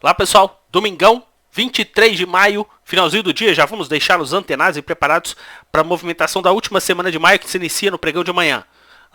Olá pessoal, domingão, 23 de maio, finalzinho do dia, já vamos deixá-los antenados e preparados para a movimentação da última semana de maio que se inicia no pregão de amanhã.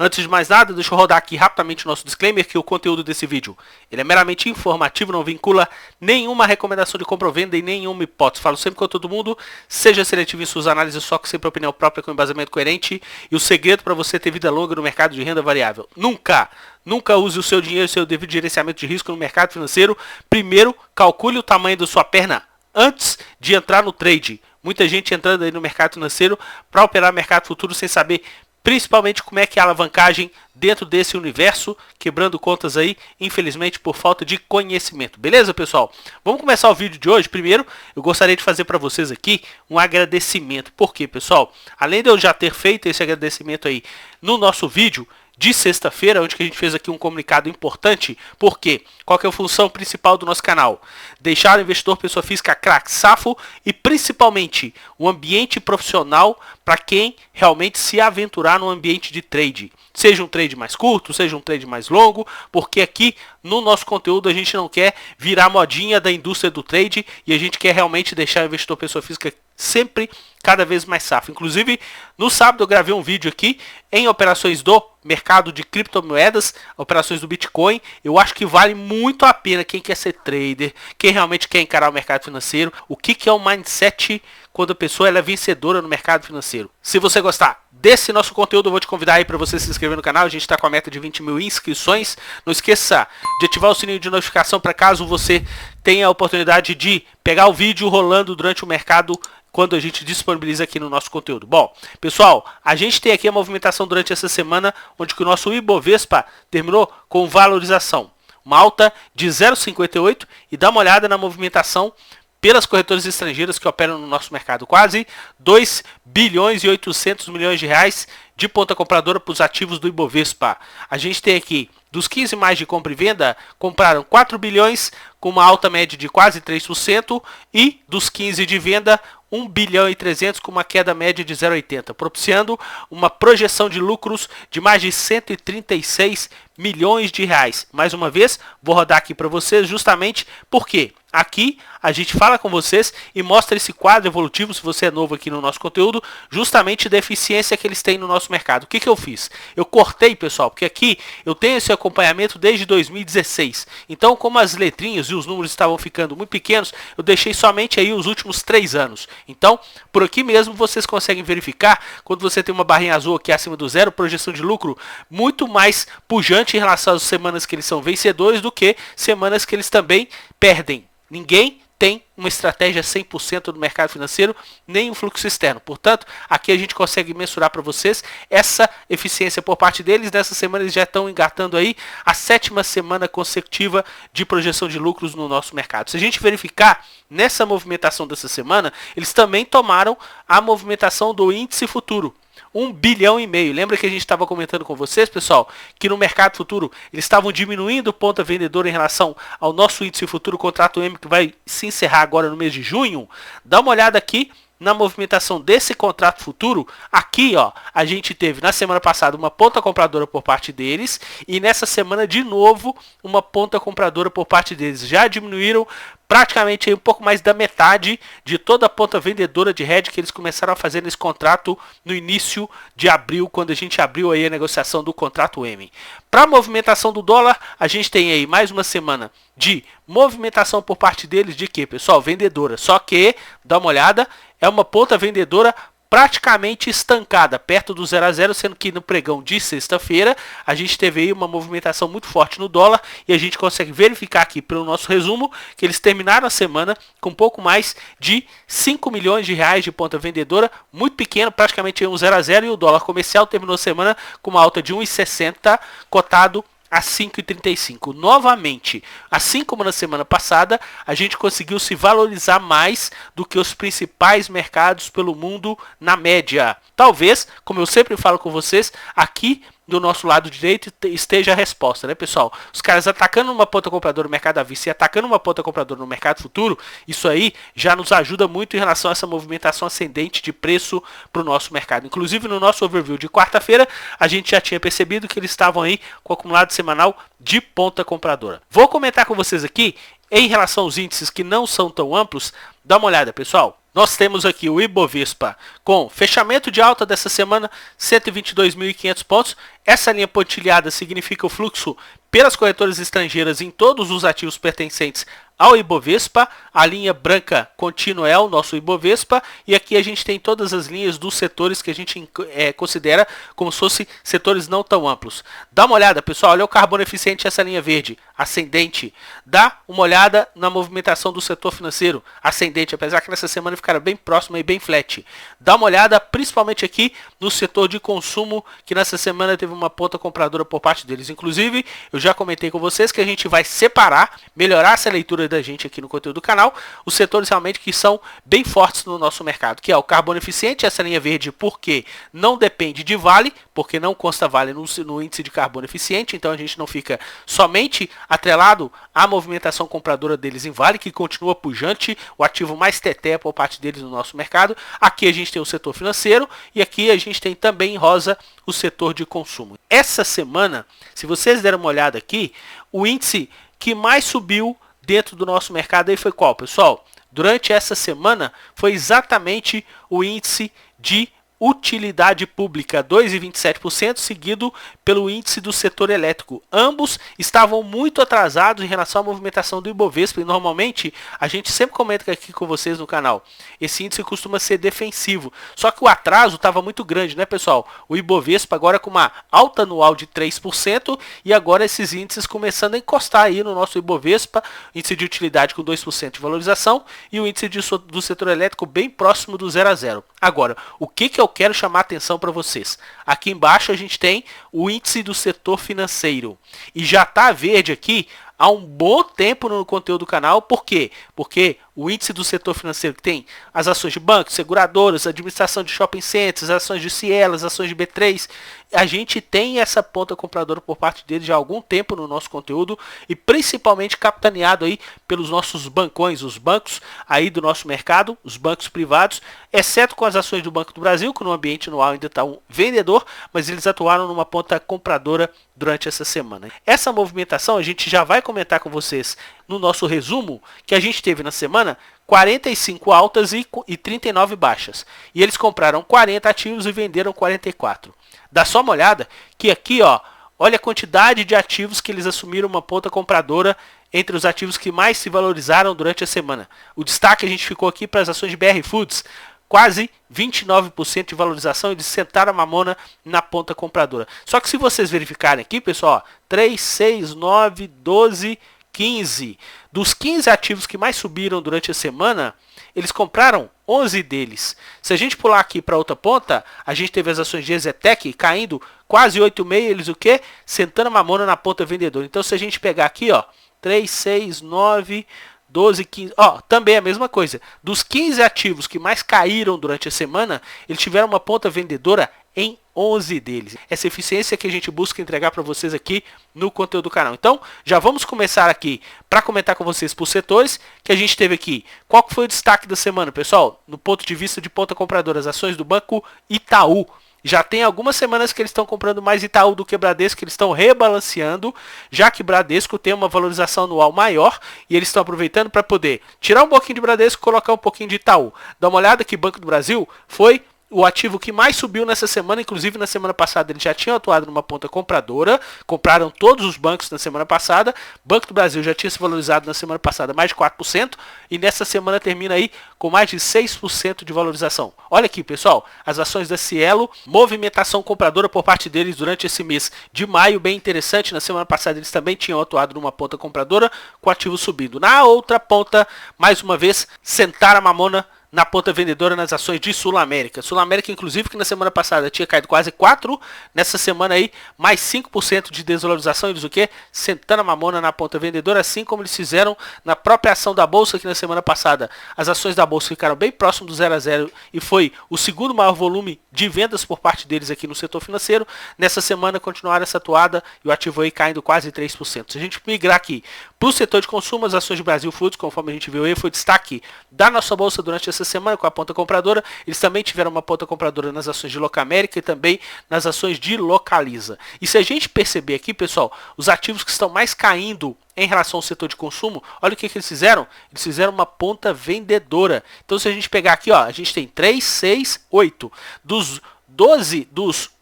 Antes de mais nada, deixa eu rodar aqui rapidamente o nosso disclaimer que o conteúdo desse vídeo ele é meramente informativo, não vincula nenhuma recomendação de compra ou venda e nenhuma hipótese. Falo sempre com todo mundo, seja seletivo em suas análises, só que sempre opinião própria com embasamento coerente. E o segredo para você ter vida longa no mercado de renda variável: nunca use o seu dinheiro e seu devido gerenciamento de risco no mercado financeiro. Primeiro, calcule o tamanho da sua perna antes de entrar no trade. Muita gente entrando aí no mercado financeiro para operar mercado futuro sem saber principalmente como é que é a alavancagem dentro desse universo, quebrando contas aí, infelizmente, por falta de conhecimento. Beleza, pessoal? Vamos começar o vídeo de hoje. Primeiro, eu gostaria de fazer para vocês aqui um agradecimento. Por quê, pessoal? Além de eu já ter feito esse agradecimento aí no nosso vídeo de sexta-feira, onde que a gente fez aqui um comunicado importante, porque qual que é a função principal do nosso canal? Deixar o investidor pessoa física craque, safo e principalmente um ambiente profissional para quem realmente se aventurar no ambiente de trade. Seja um trade mais curto, seja um trade mais longo, porque aqui no nosso conteúdo a gente não quer virar modinha da indústria do trade e a gente quer realmente deixar o investidor pessoa física sempre cada vez mais safo. Inclusive, no sábado eu gravei um vídeo aqui em operações do mercado de criptomoedas, operações do Bitcoin. Eu acho que vale muito a pena quem quer ser trader, quem realmente quer encarar o mercado financeiro, o que é o mindset quando a pessoa ela é vencedora no mercado financeiro. Se você gostar desse nosso conteúdo, eu vou te convidar aí para você se inscrever no canal. A gente está com a meta de 20 mil inscrições. Não esqueça de ativar o sininho de notificação para caso você tenha a oportunidade de pegar o vídeo rolando durante o mercado quando a gente disponibiliza aqui no nosso conteúdo. Bom, pessoal, a gente tem aqui a movimentação durante essa semana, onde que o nosso Ibovespa terminou com valorização. Uma alta de 0,58 e dá uma olhada na movimentação pelas corretoras estrangeiras que operam no nosso mercado. Quase 2 bilhões e 800 milhões de reais de ponta compradora para os ativos do Ibovespa. A gente tem aqui, dos 15 mais de compra e venda, compraram 4 bilhões com uma alta média de quase 3% e dos 15 de venda, 1 bilhão e 300 com uma queda média de 0,80, propiciando uma projeção de lucros de mais de 136 milhões de reais. Mais uma vez, vou rodar aqui para vocês justamente porque aqui a gente fala com vocês e mostra esse quadro evolutivo, se você é novo aqui no nosso conteúdo, justamente da eficiência que eles têm no nosso mercado. O que eu fiz? Eu cortei, pessoal, porque aqui eu tenho esse acompanhamento desde 2016. Então, como as letrinhas e os números estavam ficando muito pequenos, eu deixei somente aí os últimos 3 anos. Então, por aqui mesmo vocês conseguem verificar, quando você tem uma barrinha azul aqui acima do zero, projeção de lucro muito mais pujante em relação às semanas que eles são vencedores do que semanas que eles também perdem. Ninguém tem uma estratégia 100% do mercado financeiro, nem um fluxo externo. Portanto, aqui a gente consegue mensurar para vocês essa eficiência por parte deles. Nessa semana eles já estão engatando aí a 7ª semana consecutiva de projeção de lucros no nosso mercado. Se a gente verificar nessa movimentação dessa semana, eles também tomaram a movimentação do índice futuro. 1,5 bilhão. Lembra que a gente estava comentando com vocês, pessoal, que no mercado futuro eles estavam diminuindo ponta vendedora em relação ao nosso índice futuro contrato M, que vai se encerrar agora no mês de junho? Dá uma olhada aqui na movimentação desse contrato futuro. Aqui, ó, a gente teve na semana passada uma ponta compradora por parte deles e nessa semana de novo uma ponta compradora por parte deles. Já diminuíram praticamente aí um pouco mais da metade de toda a ponta vendedora de hedge que eles começaram a fazer nesse contrato no início de abril, quando a gente abriu aí a negociação do contrato M. Para a movimentação do dólar, a gente tem aí mais uma semana de movimentação por parte deles de quê, pessoal? Vendedora. Só que, dá uma olhada, é uma ponta vendedora praticamente estancada, perto do 0 a 0, sendo que no pregão de sexta-feira a gente teve aí uma movimentação muito forte no dólar e a gente consegue verificar aqui pelo nosso resumo que eles terminaram a semana com um pouco mais de 5 milhões de reais de ponta vendedora, muito pequeno, praticamente um 0 a 0, e o dólar comercial terminou a semana com uma alta de 1,60, cotado a 5,35. Novamente, assim como na semana passada, a gente conseguiu se valorizar mais do que os principais mercados pelo mundo na média. Talvez, como eu sempre falo com vocês, aqui do nosso lado direito esteja a resposta, né, pessoal? Os caras atacando uma ponta compradora no mercado à vista e atacando uma ponta compradora no mercado futuro, isso aí já nos ajuda muito em relação a essa movimentação ascendente de preço para o nosso mercado. Inclusive, no nosso overview de quarta-feira, a gente já tinha percebido que eles estavam aí com o acumulado semanal de ponta compradora. Vou comentar com vocês aqui, em relação aos índices que não são tão amplos, dá uma olhada, pessoal. Nós temos aqui o Ibovespa com fechamento de alta dessa semana, 122.500 pontos. Essa linha pontilhada significa o fluxo pelas corretoras estrangeiras em todos os ativos pertencentes ao Ibovespa. A linha branca contínua é o nosso Ibovespa. E aqui a gente tem todas as linhas dos setores que a gente considera como se fossem setores não tão amplos. Dá uma olhada, pessoal. Olha o carbono eficiente, essa linha verde, ascendente. Dá uma olhada na movimentação do setor financeiro, ascendente. Apesar que nessa semana ficaram bem próximo e bem flat. Dá uma olhada principalmente aqui no setor de consumo, que nessa semana teve uma ponta compradora por parte deles. Inclusive, eu já comentei com vocês que a gente vai separar, melhorar essa leitura da gente aqui no conteúdo do canal, os setores realmente que são bem fortes no nosso mercado, que é o carbono eficiente, essa linha verde, porque não depende de Vale, porque não consta Vale no índice de carbono eficiente, então a gente não fica somente atrelado à movimentação compradora deles em Vale, que continua pujante, o ativo mais teté por parte deles no nosso mercado. Aqui a gente tem o setor financeiro e aqui a gente tem também em rosa o setor de consumo. Essa semana, se vocês deram uma olhada aqui, o índice que mais subiu dentro do nosso mercado aí foi qual, pessoal? Durante essa semana foi exatamente o índice de utilidade pública, 2,27%, seguido pelo índice do setor elétrico. Ambos estavam muito atrasados em relação à movimentação do Ibovespa e normalmente a gente sempre comenta aqui com vocês no canal, esse índice costuma ser defensivo, só que o atraso estava muito grande, né, pessoal? O Ibovespa agora com uma alta anual de 3% e agora esses índices começando a encostar aí no nosso Ibovespa, índice de utilidade com 2% de valorização e o índice do setor elétrico bem próximo do 0 a 0. Agora, o que eu quero chamar a atenção para vocês? Aqui embaixo a gente tem o índice do setor financeiro e já está verde aqui há um bom tempo no conteúdo do canal. Por quê? Porque o índice do setor financeiro que tem as ações de bancos, seguradoras, administração de shopping centers, as ações de Cielo, as ações de B3, a gente tem essa ponta compradora por parte deles já há algum tempo no nosso conteúdo e principalmente capitaneado aí pelos nossos bancões, os bancos aí do nosso mercado, os bancos privados, exceto com as ações do Banco do Brasil, que no ambiente anual ainda está um vendedor, mas eles atuaram numa ponta compradora durante essa semana. Essa movimentação a gente já vai comentar com vocês no nosso resumo, que a gente teve na semana 45 altas e 39 baixas. E eles compraram 40 ativos e venderam 44. Dá só uma olhada que aqui, ó, olha a quantidade de ativos que eles assumiram uma ponta compradora entre os ativos que mais se valorizaram durante a semana. O destaque a gente ficou aqui para as ações de BR Foods, quase 29% de valorização, eles sentaram a mamona na ponta compradora. Só que se vocês verificarem aqui, pessoal, ó, 3, 6, 9, 12, 15. Dos 15 ativos que mais subiram durante a semana, eles compraram 11 deles. Se a gente pular aqui para outra ponta, a gente teve as ações de Ezetec caindo quase 8,5, eles o quê? Sentando a mamona na ponta vendedora. Então se a gente pegar aqui, ó, 3, 6, 9, 12, 15, ó, também a mesma coisa. Dos 15 ativos que mais caíram durante a semana, eles tiveram uma ponta vendedora em 11 deles. Essa eficiência que a gente busca entregar para vocês aqui no conteúdo do canal. Então, já vamos começar aqui para comentar com vocês por setores que a gente teve aqui. Qual foi o destaque da semana, pessoal? No ponto de vista de ponta compradora, as ações do Banco Itaú. Já tem algumas semanas que eles estão comprando mais Itaú do que Bradesco, que eles estão rebalanceando, já que Bradesco tem uma valorização anual maior e eles estão aproveitando para poder tirar um pouquinho de Bradesco e colocar um pouquinho de Itaú. Dá uma olhada que Banco do Brasil foi o ativo que mais subiu nessa semana, inclusive na semana passada eles já tinham atuado numa ponta compradora, compraram todos os bancos na semana passada, Banco do Brasil já tinha se valorizado na semana passada mais de 4%, e nessa semana termina aí com mais de 6% de valorização. Olha aqui, pessoal, as ações da Cielo, movimentação compradora por parte deles durante esse mês de maio, bem interessante, na semana passada eles também tinham atuado numa ponta compradora, com o ativo subindo. Na outra ponta, mais uma vez, sentaram a mamona na ponta vendedora nas ações de Sul América. Sul América, inclusive, que na semana passada tinha caído quase 4%, nessa semana aí, mais 5% de desvalorização. Eles o quê? Sentando a mamona na ponta vendedora, assim como eles fizeram na própria ação da Bolsa, que na semana passada as ações da Bolsa ficaram bem próximo do 0 a 0 e foi o segundo maior volume de vendas por parte deles aqui no setor financeiro. Nessa semana continuaram essa toada e o ativo aí caindo quase 3%. Se a gente migrar aqui para o setor de consumo, as ações de Brasil Foods, conforme a gente viu aí, foi destaque da nossa bolsa durante essa semana com a ponta compradora. Eles também tiveram uma ponta compradora nas ações de Locamérica e também nas ações de Localiza. E se a gente perceber aqui, pessoal, os ativos que estão mais caindo em relação ao setor de consumo, olha o que eles fizeram. Eles fizeram uma ponta vendedora. Então, se a gente pegar aqui, ó, a gente tem 3, 6, 8. Dos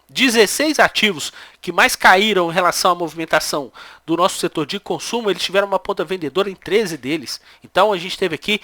16 ativos que mais caíram em relação à movimentação do nosso setor de consumo, eles tiveram uma ponta vendedora em 13 deles. Então a gente teve aqui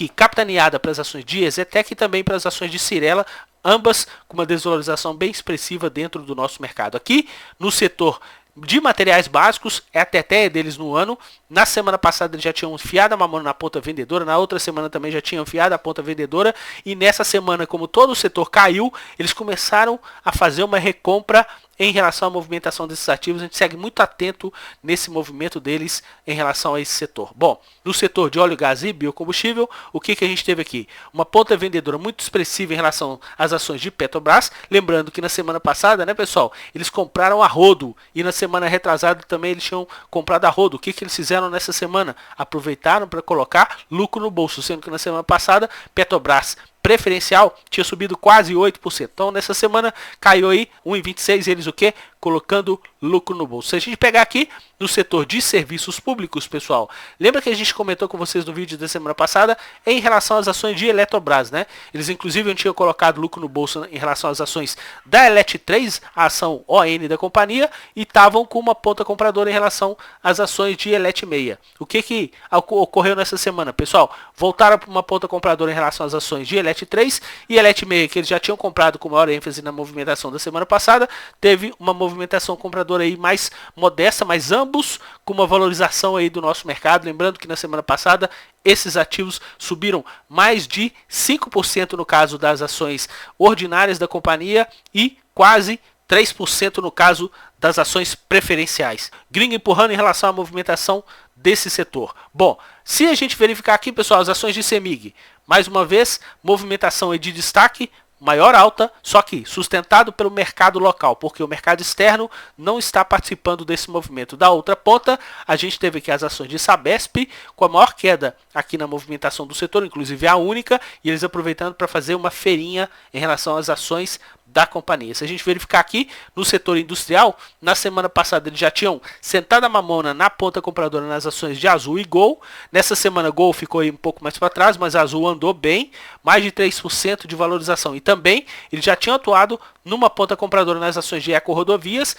capitaneada para as ações de Ezetec e também para as ações de Cyrela, ambas com uma desvalorização bem expressiva dentro do nosso mercado. Aqui no setor de materiais básicos, é a teteia deles no ano. Na semana passada eles já tinham enfiado a mamona na ponta vendedora, na outra semana também já tinham enfiado a ponta vendedora, e nessa semana, como todo o setor caiu, eles começaram a fazer uma recompra em relação à movimentação desses ativos. A gente segue muito atento nesse movimento deles em relação a esse setor. Bom, no setor de óleo, gás e biocombustível, o que a gente teve aqui? Uma ponta vendedora muito expressiva em relação às ações de Petrobras. Lembrando que na semana passada, né, pessoal, eles compraram a rodo, e na semana retrasada também eles tinham comprado a rodo. O que eles fizeram nessa semana? Aproveitaram para colocar lucro no bolso, sendo que na semana passada Petrobras preferencial tinha subido quase 8%. Então nessa semana caiu aí 1,26, eles o quê? Colocando lucro no bolso. Se a gente pegar aqui no setor de serviços públicos, pessoal, lembra que a gente comentou com vocês no vídeo da semana passada em relação às ações de Eletrobras, né? Eles inclusive tinham colocado lucro no bolso em relação às ações da Elet 3, a ação ON da companhia, e estavam com uma ponta compradora em relação às ações de Elet 6. O que ocorreu nessa semana, pessoal? Voltaram para uma ponta compradora em relação às ações de Elet 3 e Elet 6, que eles já tinham comprado com maior ênfase na movimentação da semana passada, teve uma movimentação compradora aí mais modesta, mas ambos com uma valorização aí do nosso mercado. Lembrando que na semana passada esses ativos subiram mais de 5% no caso das ações ordinárias da companhia e quase 3% no caso das ações preferenciais. Gringo empurrando em relação à movimentação desse setor. Bom, se a gente verificar aqui, pessoal, as ações de CEMIG, mais uma vez, movimentação aí de destaque, maior alta, só que sustentado pelo mercado local, porque o mercado externo não está participando desse movimento. Da outra ponta, a gente teve aqui as ações de Sabesp, com a maior queda aqui na movimentação do setor, inclusive a única, e eles aproveitando para fazer uma feirinha em relação às ações da companhia. Se a gente verificar aqui no setor industrial, na semana passada eles já tinham sentado a mamona na ponta compradora nas ações de Azul e Gol. Nessa semana Gol ficou aí um pouco mais para trás, mas Azul andou bem, mais de 3% de valorização. E também eles já tinham atuado numa ponta compradora nas ações de Eco Rodovias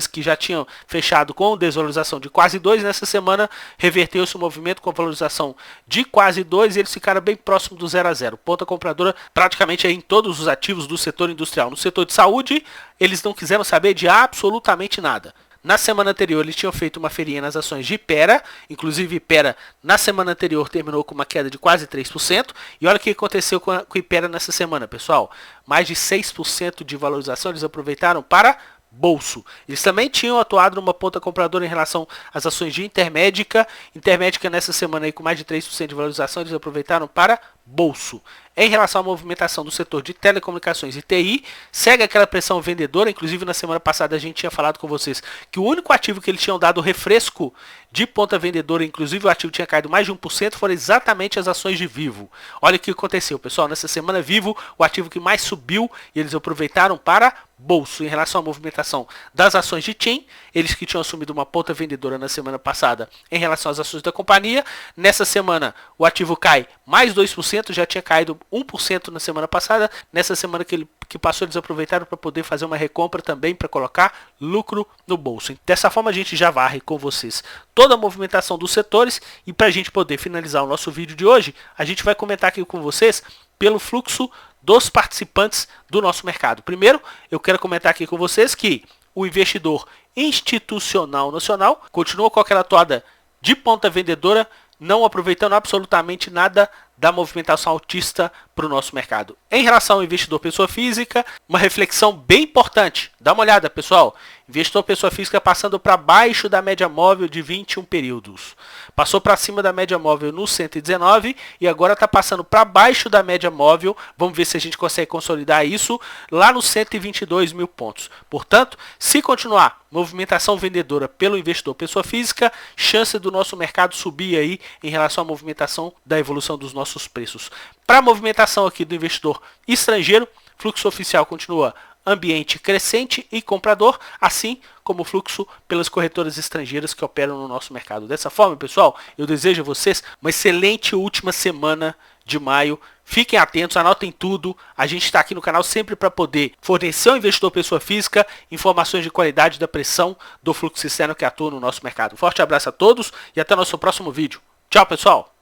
que já tinham fechado com desvalorização de quase 2%. Nessa semana reverteu esse movimento com valorização de quase 2% e eles ficaram bem próximo do 0 a 0. Ponta compradora praticamente aí em todos os ativos do setor industrial. No setor de saúde, eles não quiseram saber de absolutamente nada. Na semana anterior, eles tinham feito uma feirinha nas ações de Hypera, inclusive Hypera na semana anterior terminou com uma queda de quase 3%, e olha o que aconteceu com a Hypera nessa semana, pessoal. Mais de 6% de valorização, eles aproveitaram para bolso. Eles também tinham atuado numa ponta compradora em relação às ações de Intermédica. Intermédica nessa semana aí com mais de 3% de valorização, eles aproveitaram para bolso. Em relação à movimentação do setor de telecomunicações e TI, segue aquela pressão vendedora. Inclusive na semana passada a gente tinha falado com vocês que o único ativo que eles tinham dado refresco de ponta vendedora, inclusive o ativo tinha caído mais de 1%, foram exatamente as ações de Vivo. Olha o que aconteceu, pessoal. Nessa semana Vivo, o ativo que mais subiu, e eles aproveitaram para bolso. Em relação à movimentação das ações de TIM, eles que tinham assumido uma ponta vendedora na semana passada em relação às ações da companhia, nessa semana o ativo cai mais 2%, já tinha caído 1% na semana passada. Nessa semana que passou, eles aproveitaram para poder fazer uma recompra também para colocar lucro no bolso. Dessa forma a gente já varre com vocês toda a movimentação dos setores, e para a gente poder finalizar o nosso vídeo de hoje, a gente vai comentar aqui com vocês pelo fluxo dos participantes do nosso mercado. Primeiro, eu quero comentar aqui com vocês que o investidor institucional nacional continua com aquela toada de ponta vendedora, não aproveitando absolutamente nada da movimentação altista para o nosso mercado. Em relação ao investidor pessoa física, uma reflexão bem importante. Dá uma olhada, pessoal. Investidor pessoa física passando para baixo da média móvel de 21 períodos. Passou para cima da média móvel no 119 e agora está passando para baixo da média móvel. Vamos ver se a gente consegue consolidar isso lá nos 122 mil pontos. Portanto, se continuar movimentação vendedora pelo investidor pessoa física, chance do nosso mercado subir aí em relação à movimentação da evolução dos nossos preços. Para a movimentação aqui do investidor estrangeiro, fluxo oficial continua ambiente crescente e comprador, assim como o fluxo pelas corretoras estrangeiras que operam no nosso mercado. Dessa forma, pessoal, eu desejo a vocês uma excelente última semana de maio. Fiquem atentos, anotem tudo. A gente está aqui no canal sempre para poder fornecer ao investidor pessoa física informações de qualidade da pressão do fluxo externo que atua no nosso mercado. Um forte abraço a todos e até o nosso próximo vídeo. Tchau, pessoal!